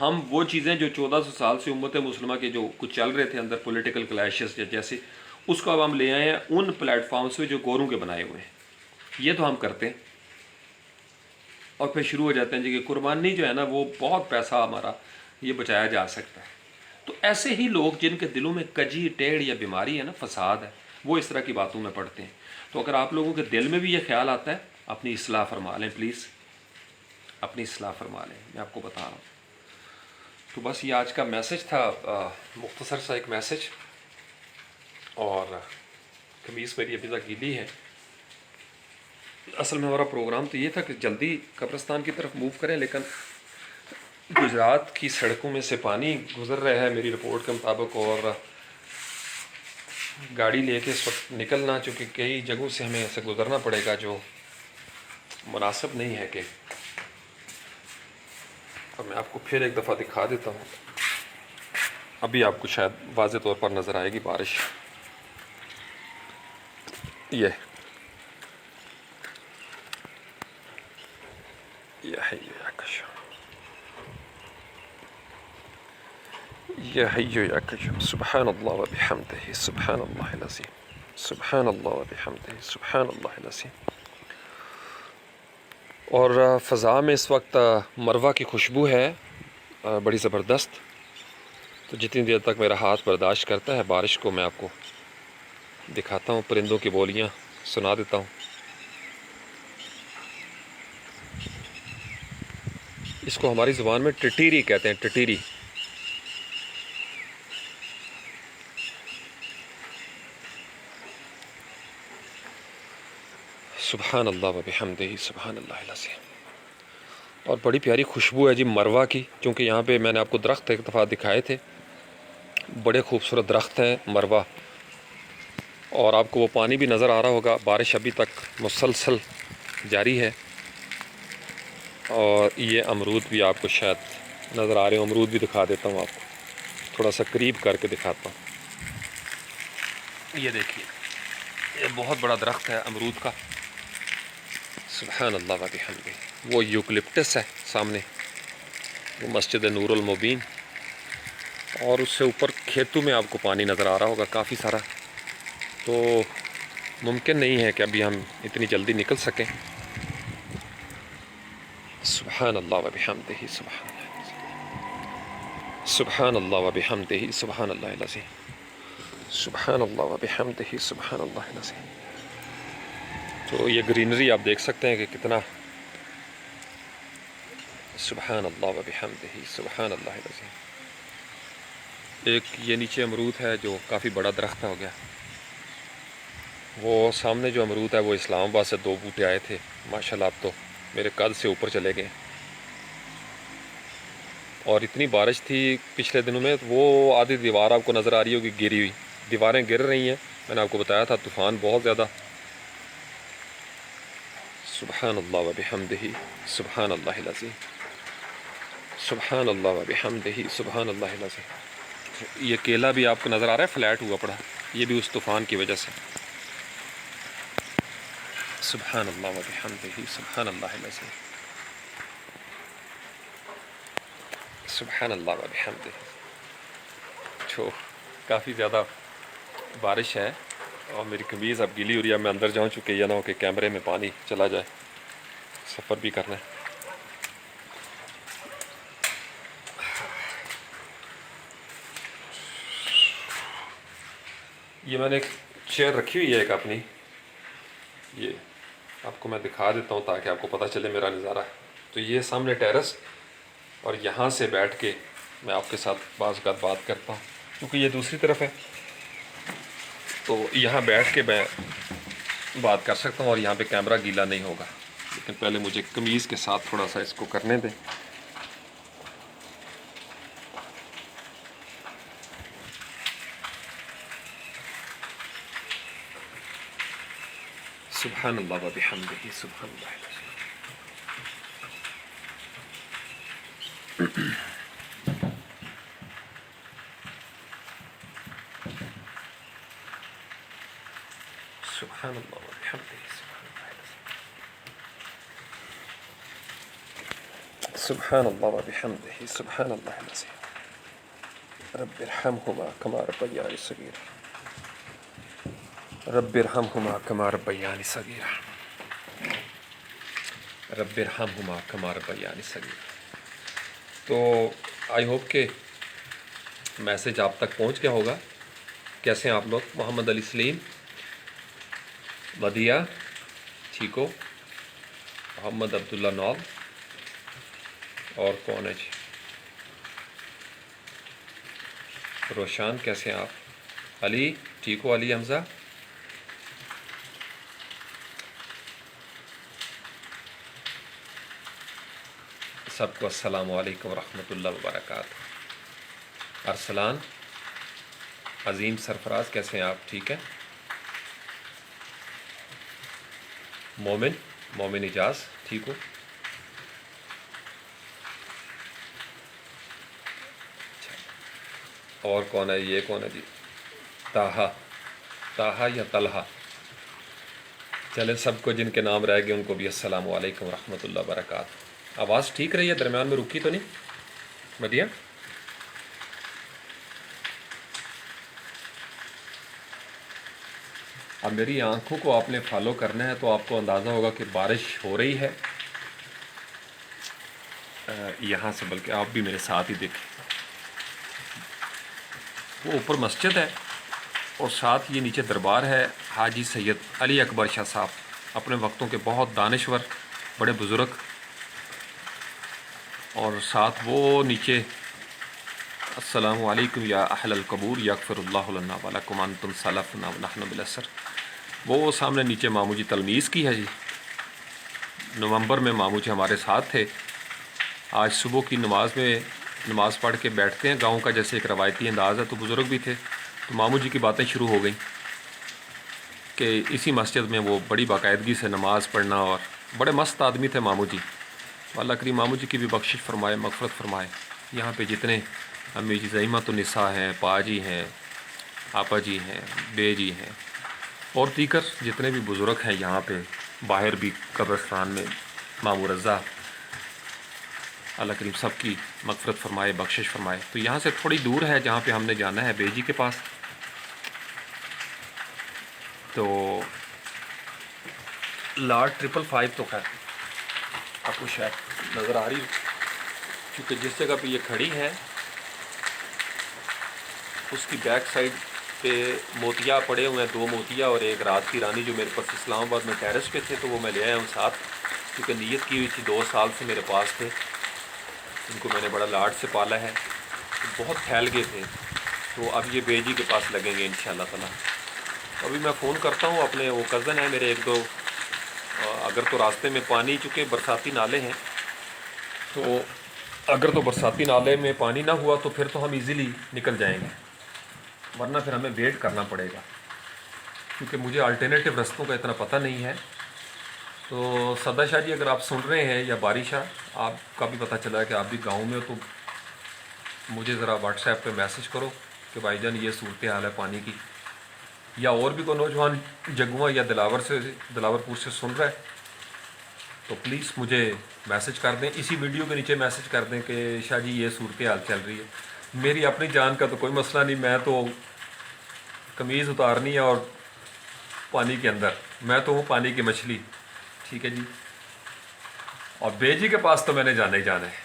ہم وہ چیزیں جو 1400 سال سے امت مسلمہ کے جو کچھ چل رہے تھے اندر پولیٹیکل کلیشز جیسے، اس کو اب ہم لے آئے ہیں ان پلیٹ فارمز پہ جو گوروں کے بنائے ہوئے ہیں، یہ تو ہم کرتے ہیں، اور پھر شروع ہو جاتے ہیں جی کہ قربانی جو ہے نا وہ بہت پیسہ ہمارا یہ بچایا جا سکتا ہے۔ تو ایسے ہی لوگ جن کے دلوں میں کجی ٹیڑھ یا بیماری ہے نا، فساد ہے، وہ اس طرح کی باتوں میں پڑتے ہیں۔ تو اگر آپ لوگوں کے دل میں بھی یہ خیال آتا ہے، اپنی اصلاح فرما لیں پلیز، اپنی اصلاح فرما لیں، میں آپ کو بتا رہا ہوں۔ تو بس یہ آج کا میسج تھا، مختصر سا ایک میسج، اور قمیص میری ابھی تک گیلی ہے۔ اصل میں ہمارا پروگرام تو یہ تھا کہ جلدی قبرستان کی طرف موو کریں، لیکن گجرات کی سڑکوں میں سے پانی گزر رہا ہے میری رپورٹ کے مطابق، اور گاڑی لے کے اس وقت نکلنا، چونکہ کئی جگہوں سے ہمیں ایسے گزرنا پڑے گا جو مناسب نہیں ہے کہ، اور میں آپ کو پھر ایک دفعہ دکھا دیتا ہوں، ابھی آپ کو شاید واضح طور پر نظر آئے گی بارش، یہ یا حی یا قیوم، سبحان اللہ و بحمدہ، سبحان اللہ العظیم، سبحان اللہ و بحمدہ، سبحان اللہ العظیم۔ اور فضا میں اس وقت مروہ کی خوشبو ہے بڑی زبردست، تو جتنی دیر تک میرا ہاتھ برداشت کرتا ہے بارش کو میں آپ کو دکھاتا ہوں، پرندوں کی بولیاں سنا دیتا ہوں۔ اس کو ہماری زبان میں ٹٹیری کہتے ہیں، ٹٹیری۔ سبحان اللہ و بحمدہ، سبحان اللہ العظیم۔ اور بڑی پیاری خوشبو ہے جی مروہ کی، کیونکہ یہاں پہ میں نے آپ کو درخت ایک دفعہ دکھائے تھے، بڑے خوبصورت درخت ہیں مروہ، اور آپ کو وہ پانی بھی نظر آ رہا ہوگا، بارش ابھی تک مسلسل جاری ہے۔ اور یہ امرود بھی آپ کو شاید نظر آ رہے ہوں، امرود بھی دکھا دیتا ہوں آپ کو، تھوڑا سا قریب کر کے دکھاتا ہوں۔ یہ دیکھیے، یہ بہت بڑا درخت ہے امرود کا، سبحان اللہ و بحمدہ۔ وہ یوکلپٹس ہے سامنے، وہ مسجد نور المبین، اور اس سے اوپر کھیتوں میں آپ کو پانی نظر آ رہا ہوگا کافی سارا، تو ممکن نہیں ہے کہ ابھی ہم اتنی جلدی نکل سکیں۔ سبحان اللہ و بحمدہ، سبحان اللہ، سبحان اللہ و بحمدہ، سبحان اللہ العظیم، سبحان اللہ و بحمدہ، سبحان اللہ العظیم۔ تو یہ گرینری آپ دیکھ سکتے ہیں کہ کتنا، سبحان اللہ و بحمدہ، سبحان اللہ العظیم۔ ایک یہ نیچے امرود ہے جو کافی بڑا درخت ہو گیا، وہ سامنے جو امرود ہے وہ اسلام آباد سے 2 بوٹے آئے تھے، ماشاءاللہ اب تو میرے قد سے اوپر چلے گئے، اور اتنی بارش تھی پچھلے دنوں میں، وہ آدھی دیوار آپ کو نظر آ رہی ہوگی گری ہوئی، دیواریں گر رہی ہیں، میں نے آپ کو بتایا تھا طوفان بہت زیادہ۔ سبحان اللہ و بحمدہ، سبحان اللہ العظیم، سبحان اللہ و بحمدہ، سبحان اللہ العظیم۔ یہ کیلا بھی آپ کو نظر آ رہا ہے فلیٹ ہوا پڑا، یہ بھی اس طوفان کی وجہ سے۔ سبحان اللہ و بحمدہ، سبحان اللہ العظیم، سبحان اللہ و بحمدہ۔ جو کافی زیادہ بارش ہے اور میری قمیض اب گیلی ہو رہی ہے، میں اندر جاؤں چونکہ یہ نہ ہو کہ کیمرے میں پانی چلا جائے، سفر بھی کرنا ہے۔ یہ میں نے ایک چیئر رکھی ہوئی ہے ایک اپنی، یہ آپ کو میں دکھا دیتا ہوں تاکہ آپ کو پتہ چلے میرا نظارہ۔ تو یہ سامنے ٹیرس، اور یہاں سے بیٹھ کے میں آپ کے ساتھ بعض اوقات بات کرتا ہوں، کیونکہ یہ دوسری طرف ہے، تو یہاں بیٹھ کے میں بات کر سکتا ہوں اور یہاں پہ کیمرہ گیلا نہیں ہوگا۔ لیکن پہلے مجھے قمیض کے ساتھ تھوڑا سا اس کو کرنے دیں۔ سبحان اللہ و بحمدہ، سبحان اللہ العظیم۔ سبحان اللہ و بحمدہ، سبحان اللہ العظیم۔ سبحان اللہ و بحمدہ سبحان اللہ العظیم رب ارحمہما کما ربیانی صغیرا رب ارحمہما کما ربیانی صغیرا رب ارحمہما کما ربیانی صغیرا۔ تو آئی ہوپ کہ میسج آپ تک پہنچ گیا ہوگا۔ کیسے ہیں آپ لوگ؟ محمد علی سلیم، مدیہ ٹھیک ہو؟ محمد عبداللہ نول، اور کون ہے جی؟ روشان کیسے ہیں آپ؟ علی ٹھیک ہو؟ علی حمزہ سب کو السلام علیکم ورحمۃ اللہ وبرکاتہ۔ ارسلان عظیم سرفراز کیسے ہیں آپ؟ ٹھیک ہے؟ مومن اجاز ٹھیک ہو؟ اور کون ہے؟ یہ کون ہے جی؟ طاہا یا طلحہ؟ چلے سب کو جن کے نام رہ گئے ان کو بھی السلام علیکم ورحمۃ اللہ وبرکاتہ۔ آواز ٹھیک رہی ہے؟ درمیان میں رکی تو نہیں مدیہ؟ اب میری آنکھوں کو آپ نے فالو کرنا ہے تو آپ کو اندازہ ہوگا کہ بارش ہو رہی ہے یہاں سے، بلکہ آپ بھی میرے ساتھ ہی دیکھیں۔ وہ اوپر مسجد ہے اور ساتھ یہ نیچے دربار ہے حاجی سید علی اکبر شاہ صاحب، اپنے وقتوں کے بہت دانشور بڑے بزرگ، اور ساتھ وہ نیچے السلام علیکم یا اہل القبور یغفر اللہ لنا ولکم انتم سلفنا ونحن بالاسر، وہ سامنے نیچے مامو جی تلمیذ کی ہے جی۔ نومبر میں مامو جی ہمارے ساتھ تھے۔ آج صبح کی نماز پڑھ کے بیٹھتے ہیں، گاؤں کا جیسے ایک روایتی انداز ہے، تو بزرگ بھی تھے، تو مامو جی کی باتیں شروع ہو گئیں کہ اسی مسجد میں وہ بڑی باقاعدگی سے نماز پڑھنا، اور بڑے مست آدمی تھے مامو جی۔ اللہ کریم مامو جی کی بھی بخشش فرمائے، مغفرت فرمائے۔ یہاں پہ جتنے امی جی زعیمۃ النساء ہیں، پا جی ہیں، آپا جی ہیں، بے جی ہیں، اور دیگر جتنے بھی بزرگ ہیں یہاں پہ، باہر بھی قبرستان میں مامو رضا، اللہ کریم سب کی مغفرت فرمائے، بخشش فرمائے۔ تو یہاں سے تھوڑی دور ہے جہاں پہ ہم نے جانا ہے، بے جی کے پاس۔ تو لاٹ 555 تو خیر آپ کو شاید نظر آ رہی ہو، کیونکہ جس جگہ پہ یہ کھڑی ہے اس کی بیک سائڈ پہ موتیا پڑے ہوئے ہیں، 2 موتیا اور ایک رات کی رانی، جو میرے پاس اسلام آباد میں ٹیرس پہ تھے، تو وہ میں لے آیا ہوں ساتھ، کیونکہ نیت کی ہوئی تھی، 2 سال سے میرے پاس تھے، ان کو میں نے بڑا لاڈ سے پالا ہے، بہت پھیل گئے تھے، تو اب یہ بے جی کے پاس لگیں گے انشاءاللہ تعالیٰ۔ ابھی میں فون کرتا ہوں اپنے، وہ کزن ہیں میرے 1-2، اگر تو راستے میں پانی، چونکہ برساتی نالے ہیں، تو اگر تو برساتی نالے میں پانی نہ ہوا تو پھر تو ہم ایزیلی نکل جائیں گے، ورنہ پھر ہمیں ویٹ کرنا پڑے گا، کیونکہ مجھے الٹرنیٹیو رستوں کا اتنا پتہ نہیں ہے۔ تو سدا شاہ جی اگر آپ سن رہے ہیں، یا بارشہ، آپ کا بھی پتہ چلا ہے کہ آپ بھی گاؤں میں ہو، تو مجھے ذرا واٹس ایپ پہ میسج کرو کہ بھائی جان یہ صورتحال ہے پانی کی، یا اور بھی کوئی نوجوان جگواں یا دلاور پور سے سن رہا ہے تو پلیز مجھے میسج کر دیں، اسی ویڈیو کے نیچے میسج کر دیں کہ شاہ جی یہ صورتحال چل رہی ہے۔ میری اپنی جان کا تو کوئی مسئلہ نہیں، میں تو قمیض اتارنی ہے اور پانی کے اندر، میں تو ہوں پانی کی مچھلی، ٹھیک ہے جی۔ اور بے جی کے پاس تو میں نے جانا ہی جانا ہے،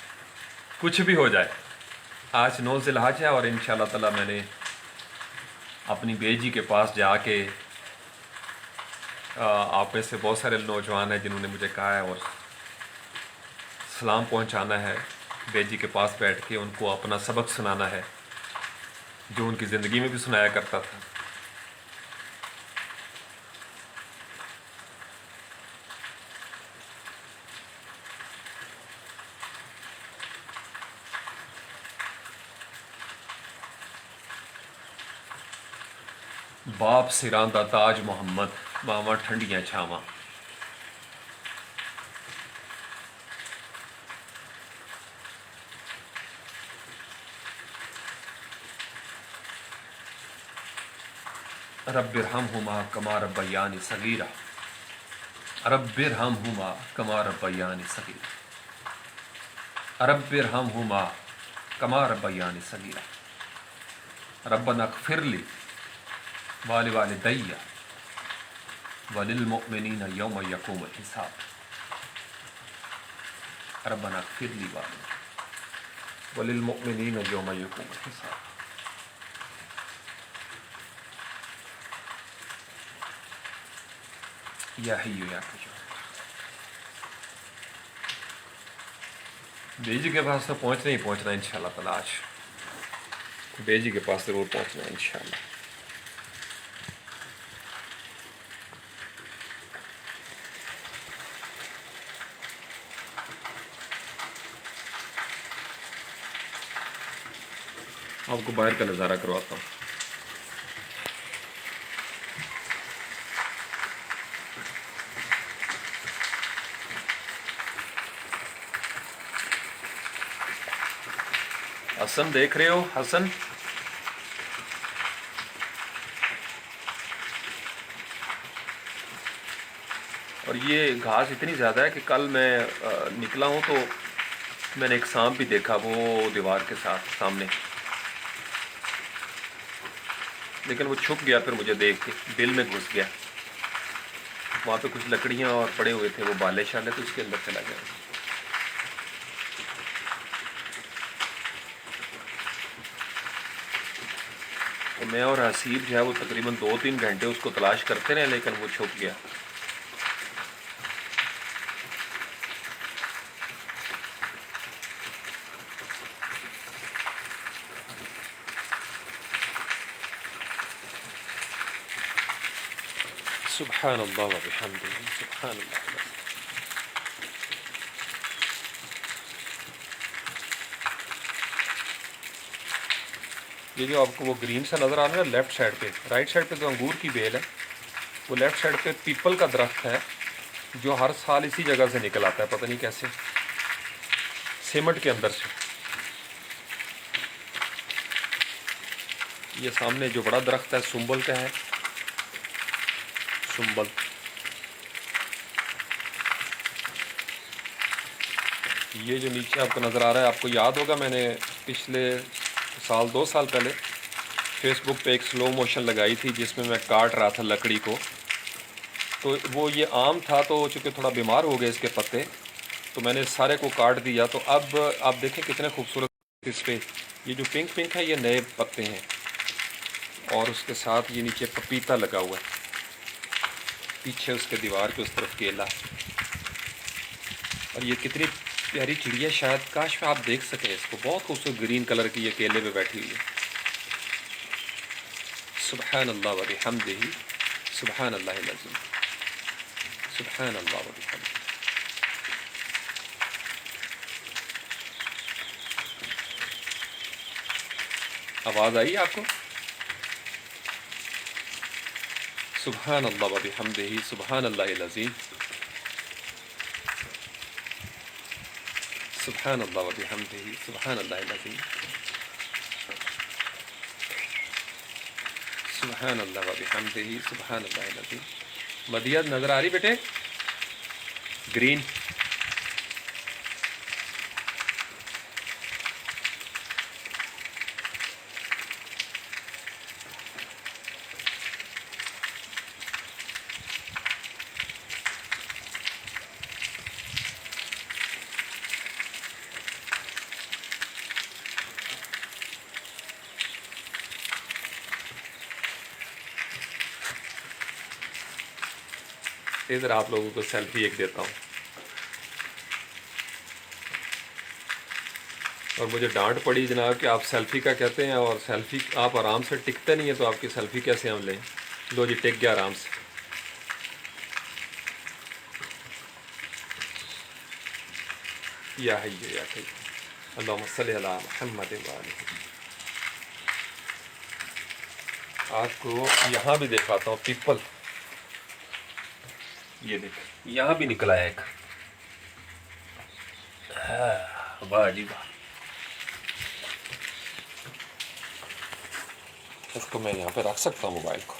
کچھ بھی ہو جائے۔ آج 9 ذی الحج ہے، اور انشاءاللہ تعالیٰ میں نے اپنی بے جی کے پاس جا کے، آپ میں سے بہت سارے نوجوان ہیں جنہوں نے مجھے کہا ہے، اور سلام پہنچانا ہے، بے جی کے پاس بیٹھ کے ان کو اپنا سبق سنانا ہے جو ان کی زندگی میں بھی سنایا کرتا تھا۔ باپ سراں دا تاج محمد، ماواں ٹھنڈیاں چھاواں۔ رب ارحمہما کما ربیانی صغیرا، رب ارحمہما کما ربیانی صغیرا۔ رب ارحمہما کما ربیانی صغیرا، ربنا اغفر لی ولوالدی وللمؤمنین یوم یقوم الحساب، ربنا اغفر لی وللمؤمنین یوم یقوم الحساب۔ یا حی یا قیوم۔ بیجی کے پاس تو پہنچنا ہی پہنچنا ہے انشاءاللہ تعالی، آج بیجی کے پاس ضرور پہنچنا ہے انشاءاللہ۔ آپ کو باہر کا نظارہ کرواتا ہوں۔ حسن دیکھ رہے ہو؟ حسن اور یہ گھاس اتنی زیادہ ہے کہ کل میں نکلا ہوں تو میں نے ایک سانپ بھی دیکھا وہ دیوار کے ساتھ سامنے، لیکن وہ چھپ گیا، پھر مجھے دیکھ کے بل میں گھس گیا۔ وہاں پہ کچھ لکڑیاں اور پڑے ہوئے تھے، وہ بالے شالے، تو اس کے اندر چلا گیا۔ تو میں اور حسیب جو ہے وہ تقریباً 2-3 گھنٹے اس کو تلاش کرتے رہے، لیکن وہ چھپ گیا۔ سبحان اللہ و بحمدہ، سبحان اللہ۔ یہ جو آپ کو وہ گرین سا نظر آ رہا ہے لیفٹ سائڈ پہ، رائٹ سائڈ پہ تو انگور کی بیل ہے، وہ لیفٹ سائڈ پہ پیپل کا درخت ہے جو ہر سال اسی جگہ سے نکل آتا ہے، پتہ نہیں کیسے، سیمنٹ کے اندر سے۔ یہ سامنے جو بڑا درخت ہے سنبل کا ہے، سنبل۔ یہ جو نیچے آپ کو نظر آ رہا ہے، آپ کو یاد ہوگا میں نے پچھلے سال 2 سال پہلے فیس بک پہ ایک سلو موشن لگائی تھی جس میں کاٹ رہا تھا لکڑی کو، تو وہ یہ آم تھا، تو چونکہ تھوڑا بیمار ہو گئے اس کے پتے، تو میں نے سارے کو کاٹ دیا۔ تو اب آپ دیکھیں کتنے خوبصورت اس پہ یہ جو پنک پنک ہے یہ نئے پتے ہیں، اور اس کے ساتھ یہ نیچے پپیتا لگا ہوا ہے، پیچھے اس کے دیوار کے اس طرف کیلا، اور یہ کتنی پیاری چڑیا، شاید کاش میں آپ دیکھ سکیں اس کو، بہت خوبصورت گرین کلر کی یہ کیلے پہ بیٹھی ہوئی ہے۔ سبحان اللہ و بحمدہ، سبحان اللہ العظیم، سبحان اللہ و بحمدہ۔ آواز آئی آپ کو؟ سبحان اللہ و بحمدہ، سبحان اللہ العظیم، سبحان اللہ و بحمدہ، سبحان اللہ العظیم، سبحان اللہ و بحمدہ، سبحان اللہ العظیم۔ مدیہ نظر آ رہی بیٹے؟ گرین۔ ادھر آپ لوگوں کو سیلفی ایک دیتا ہوں، اور مجھے ڈانٹ پڑی جناب کہ آپ سیلفی کا کہتے ہیں، اور سیلفی آپ آرام سے ٹکتے نہیں ہیں، تو آپ کی سیلفی کیسے ہم لیں؟ لو جی ٹک گیا آرام سے۔ یا حی یا قیوم، اللہم صلی علی محمد وآلہ۔ آپ کو یہاں بھی دکھاتا ہوں پیپل، یہ دیکھ یہاں بھی نکلا ہے ایک، واہ جی واہ۔ اس کو میں یہاں پہ رکھ سکتا ہوں موبائل کو۔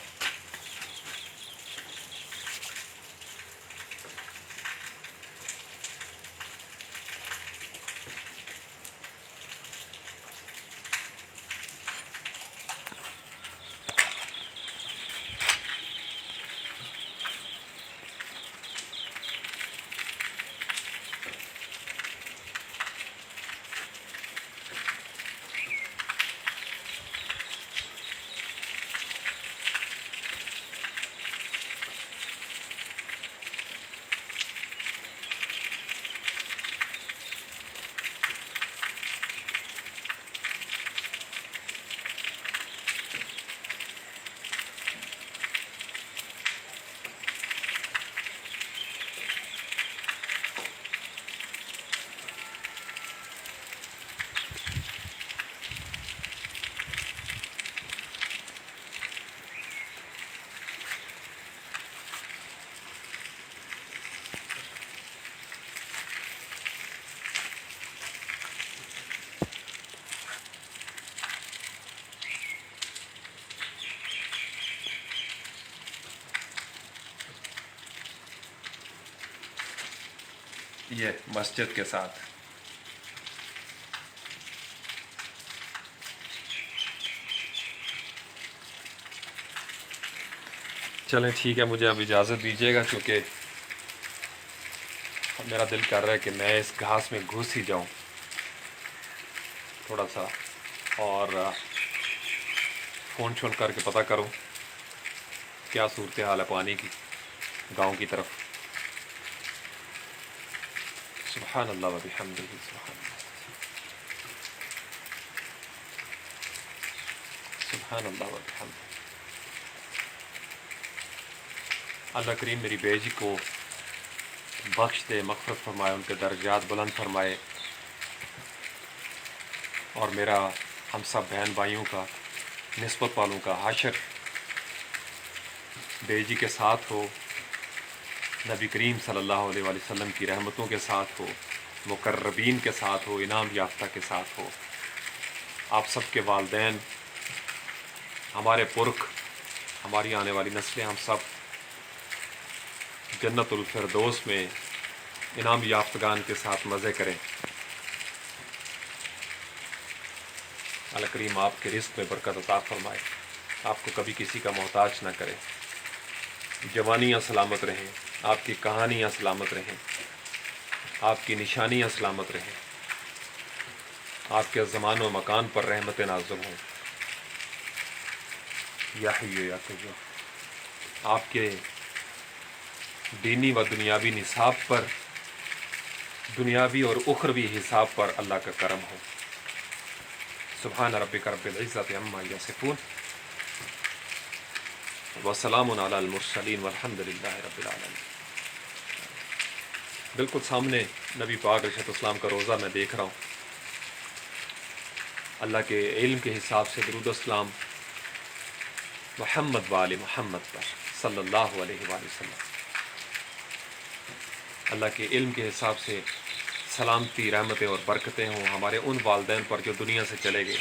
یہ مسجد کے ساتھ چلیں ٹھیک ہے، مجھے اب اجازت دیجیے گا کیونکہ میرا دل کر رہا ہے کہ میں اس گھاس میں گھس ہی جاؤں تھوڑا سا، اور فون چھون کر کے پتہ کروں کیا صورتحال ہے پانی کی گاؤں کی طرف۔ سبحان اللہ و بحمدہ، سبحان اللہ، سبحان اللہ و بحمدہ۔ اللہ کریم میری بیجی کو بخش دے، مغفرت فرمائے، ان کے درجات بلند فرمائے، اور میرا ہم سب بہن بھائیوں کا، نسبت والوں کا حشر بیجی کے ساتھ ہو، نبی کریم صلی اللہ علیہ وآلہ وسلم کی رحمتوں کے ساتھ ہو، مقربین کے ساتھ ہو، انعام یافتہ کے ساتھ ہو۔ آپ سب کے والدین، ہمارے پرکھ، ہماری آنے والی نسلیں، ہم سب جنت الفردوس میں انعام یافتگان کے ساتھ مزے کریں۔ اللہ کریم آپ کے رزق میں برکت عطا فرمائے، آپ کو کبھی کسی کا محتاج نہ کرے، جوانیاں سلامت رہیں، آپ کی کہانیاں سلامت رہیں، آپ کی نشانیاں سلامت رہیں، آپ کے زمان و مکان پر رحمت نازل ہوں، یا حی یا قیوم۔ آپ کے دینی و دنیاوی نصاب پر، دنیاوی اور اخروی حساب پر اللہ کا کرم ہو۔ سبحان ربک رب العزت عما یصفون، وسلام علی المرسلین والحمد للہ رب العالمین۔ بالکل سامنے نبی پاک علیہ السلام کا روزہ میں دیکھ رہا ہوں، اللہ کے علم کے حساب سے درود السلام محمد وآل محمد پر صلی اللہ علیہ وآلہ وسلم۔ اللہ کے علم کے حساب سے سلامتی، رحمتیں اور برکتیں ہوں ہمارے ان والدین پر جو دنیا سے چلے گئے۔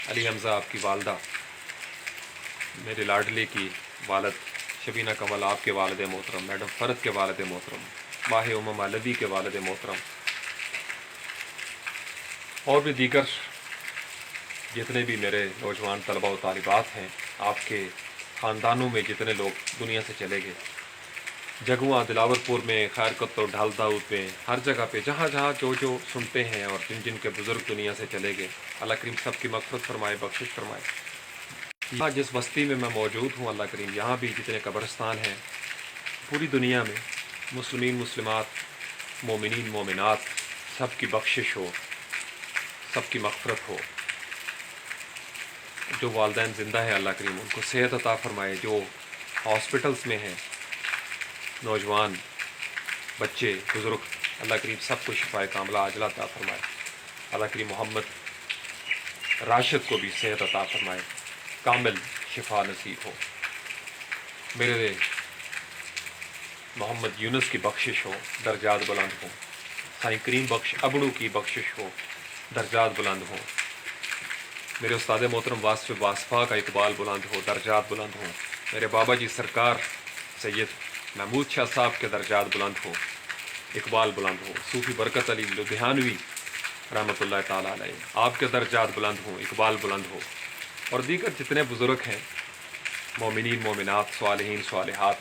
علی حمزہ آپ کی والدہ، میرے لاڈلے کی والد شبینہ کمل آپ کے والد محترم، میڈم فرد کے والد محترم، ماہ امم لدی کے والد محترم، اور بھی دیگر جتنے بھی میرے نوجوان طلباء و طالبات ہیں، آپ کے خاندانوں میں جتنے لوگ دنیا سے چلے گئے، جگواں، دلاور پور میں، خیر کتو، ڈھال داؤد میں، ہر جگہ پہ جہاں جہاں جو سنتے ہیں، اور جن جن کے بزرگ دنیا سے چلے گئے، اللہ کریم سب کی مغفرت فرمائے، بخشش فرمائے۔ یہاں جس بستی میں میں موجود ہوں، اللہ کریم یہاں بھی جتنے قبرستان ہیں پوری دنیا میں، مسلمین، مسلمات، مومنین، مومنات، سب کی بخشش ہو، سب کی مغفرت ہو۔ جو والدین زندہ ہیں اللہ کریم ان کو صحت عطا فرمائے، جو ہاسپٹلس میں ہیں، نوجوان، بچے، بزرگ، اللہ کریم سب کو شفائے کاملہ عاجلہ عطا فرمائے۔ اللہ کریم محمد راشد کو بھی صحت عطا فرمائے، کامل شفا نصیب ہو۔ میرے محمد یونس کی بخشش ہو، درجات بلند ہوں۔ سائیں کریم بخش ابڑو کی بخشش ہو، درجات بلند ہوں۔ میرے استاد محترم واصف واصفہ کا اقبال بلند ہو، درجات بلند ہوں۔ میرے بابا جی سرکار سید محمود شاہ صاحب کے درجات بلند ہو، اقبال بلند ہو۔ صوفی برکت علی لدھیانوی رحمۃ اللہ تعالیٰ علیہ، آپ کے درجات بلند ہوں، اقبال بلند ہو، اور دیگر جتنے بزرگ ہیں، مومنین، مومنات، صالحین، صالحات،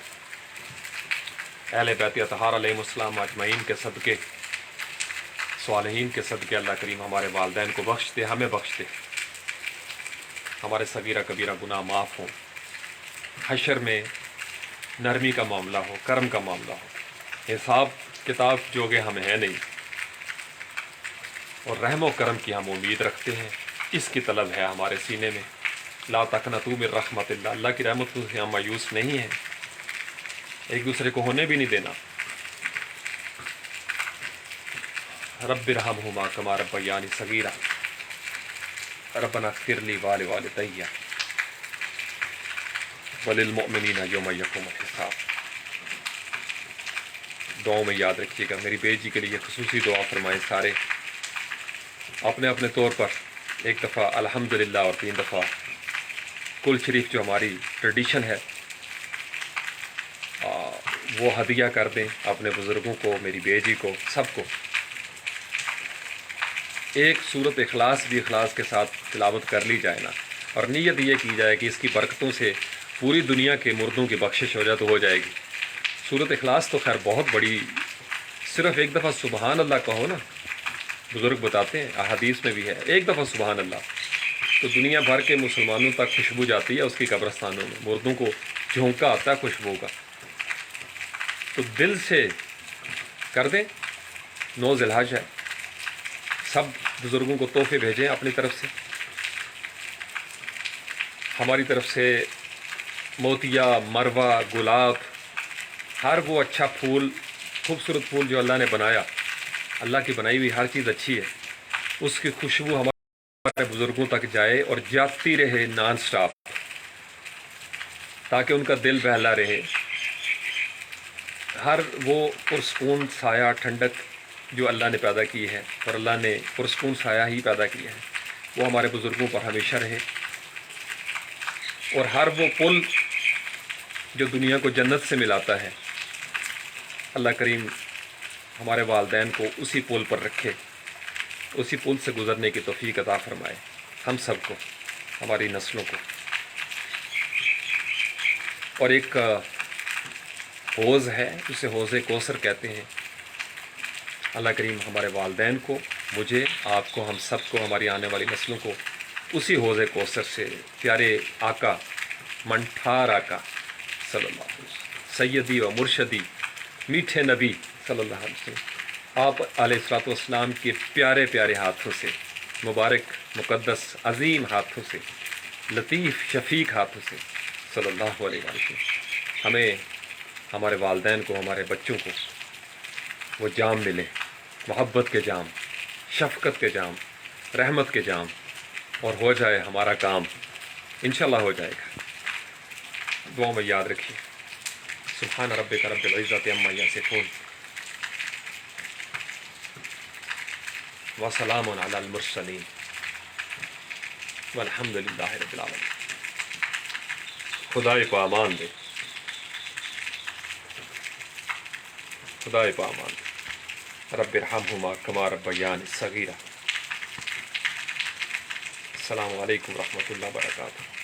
اہل بیت اطہار علیہم السلام اجمعین کے صدقے، صالحین کے صدقے اللہ کریم ہمارے والدین کو بخش دے، ہمیں بخش دے، ہمارے صغیرہ کبیرہ گناہ معاف ہوں، حشر میں نرمی کا معاملہ ہو، کرم کا معاملہ ہو، حساب کتاب جوگے ہم ہیں نہیں، اور رحم و کرم کی ہم امید رکھتے ہیں، اس کی طلب ہے ہمارے سینے میں۔ لا تقنطوا من رحمت اللہ، اللہ کی رحمتوں سے ہم مایوس نہیں ہیں، ایک دوسرے کو ہونے بھی نہیں دینا۔ رب ارحمہما کما ربیانی صغیرا، ربنا اغفر لی ولوالدی وللمؤمنین یوم یقوم الحساب۔ دعاؤں میں یاد رکھیے گا، میری بیٹی کے لیے خصوصی دعا فرمائیں سارے، اپنے اپنے طور پر ایک دفعہ الحمدللہ اور 3 دفعہ کل شریف جو ہماری ٹریڈیشن ہے وہ ہدیہ کر دیں اپنے بزرگوں کو، میری بیٹی کو، سب کو۔ ایک سورت اخلاص بھی اخلاص کے ساتھ تلاوت کر لی جائے نا، اور نیت یہ کی جائے کہ اس کی برکتوں سے پوری دنیا کے مردوں کی بخشش ہو جائے تو ہو جائے گی۔ سورت اخلاص تو خیر بہت بڑی، صرف ایک دفعہ سبحان اللہ کہو نا، بزرگ بتاتے ہیں احادیث میں بھی ہے، ایک دفعہ سبحان اللہ تو دنیا بھر کے مسلمانوں تک خوشبو جاتی ہے اس کی قبرستانوں میں، مردوں کو جھونکا آتا ہے خوشبو کا۔ تو دل سے کر دیں، 9 ذی الحج ہے، سب بزرگوں کو تحفے بھیجیں اپنی طرف سے، ہماری طرف سے موتیا، مروہ، گلاب، ہر وہ اچھا پھول، خوبصورت پھول جو اللہ نے بنایا، اللہ کی بنائی ہوئی ہر چیز اچھی ہے، اس کی خوشبو ہمارے بزرگوں تک جائے اور جاتی رہے نان سٹاپ، تاکہ ان کا دل بہلا رہے۔ ہر وہ پرسکون سایہ، ٹھنڈک جو اللہ نے پیدا کی ہے، اور اللہ نے پرسکون سایہ ہی پیدا کیا ہے، وہ ہمارے بزرگوں پر ہمیشہ رہے۔ اور ہر وہ پل جو دنیا کو جنت سے ملاتا ہے، اللہ کریم ہمارے والدین کو اسی پل پر رکھے، اسی پل سے گزرنے کی توفیق عطا فرمائے ہم سب کو، ہماری نسلوں کو۔ اور ایک حوض ہے، اسے حوض کوثر کہتے ہیں، اللہ کریم ہمارے والدین کو، مجھے، آپ کو، ہم سب کو، ہماری آنے والی نسلوں کو اسی حوض کوثر سے پیارے آقا، منٹھار آقا صلی اللہ علیہ وسلم، سیدی و مرشدی، میٹھے نبی صلی اللہ علیہ وسلم، آپ علیہ الصلوۃ والسلام کے پیارے پیارے ہاتھوں سے، مبارک مقدس عظیم ہاتھوں سے، لطیف شفیق ہاتھوں سے صلی اللہ علیہ وسلم، ہمیں، ہمارے والدین کو، ہمارے بچوں کو وہ جام ملے، محبت کے جام، شفقت کے جام، رحمت کے جام، اور ہو جائے ہمارا کام، انشاءاللہ ہو جائے گا۔ دعاؤں میں یاد رکھیے، سبحان ربک رب العزت عما یصفون وسلام علی المرسلین والحمد للہ رب العالمین۔ خدائے کو امان دے، خدائے کو امان دے، رب ارحمہما کما ربیانی صغیرا۔ السلام علیکم ورحمۃ اللہ وبرکاتہ۔